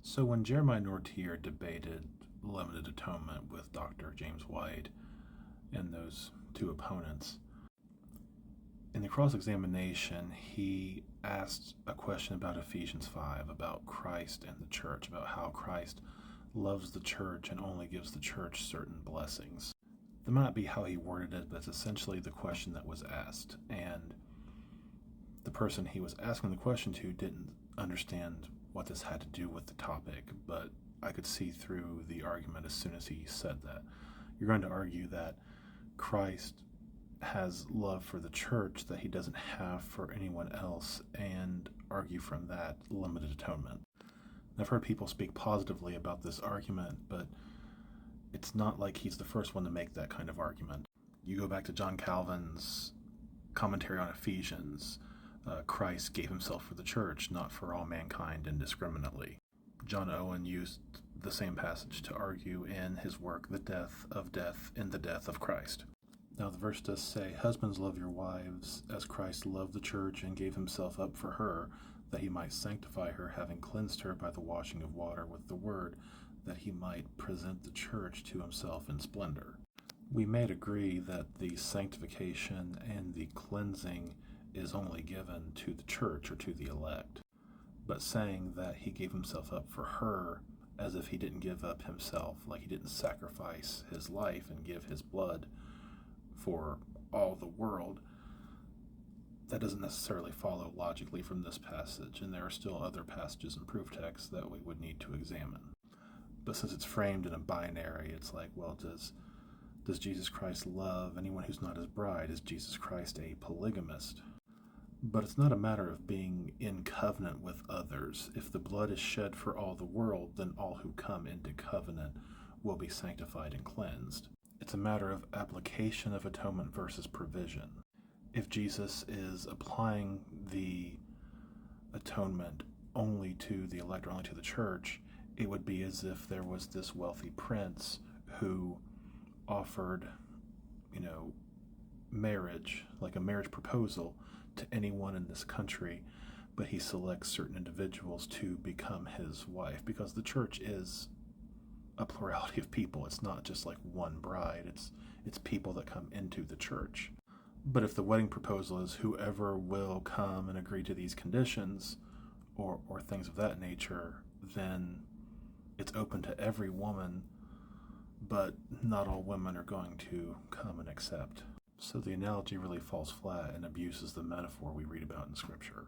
So when Jeremiah Nortier debated limited atonement with Dr. James White and those two opponents, in the cross-examination, he asked a question about Ephesians 5, about Christ and the church, about how Christ loves the church and only gives the church certain blessings. That might not be how he worded it, but it's essentially the question that was asked. And the person he was asking the question to didn't understand what this had to do with the topic, but I could see through the argument as soon as he said that. You're going to argue that Christ has love for the church that he doesn't have for anyone else, and argue from that limited atonement. I've heard people speak positively about this argument, but it's not like he's the first one to make that kind of argument. You go back to John Calvin's commentary on Ephesians. Christ gave himself for the church, not for all mankind indiscriminately. John Owen used the same passage to argue in his work, The Death of Death in the Death of Christ. Now the verse does say, "Husbands, love your wives, as Christ loved the church and gave himself up for her, that he might sanctify her, having cleansed her by the washing of water with the word, that he might present the church to himself in splendor." We may agree that the sanctification and the cleansing is only given to the church or to the elect. But saying that he gave himself up for her, as if he didn't give up himself, like he didn't sacrifice his life and give his blood for all the world, that doesn't necessarily follow logically from this passage, and there are still other passages in proof texts that we would need to examine. But since it's framed in a binary, it's like, well, does Jesus Christ love anyone who's not his bride? Is Jesus Christ a polygamist? But it's not a matter of being in covenant with others. If the blood is shed for all the world, then all who come into covenant will be sanctified and cleansed. It's a matter of application of atonement versus provision. If Jesus is applying the atonement only to the elect or only to the church, it would be as if there was this wealthy prince who offered, marriage, like a marriage proposal, to anyone in this country, but he selects certain individuals to become his wife, because the church is a plurality of people. It's not just like one bride. It's people that come into the church. But if the wedding proposal is whoever will come and agree to these conditions or things of that nature, then it's open to every woman, but not all women are going to come and accept. So the analogy really falls flat and abuses the metaphor we read about in Scripture.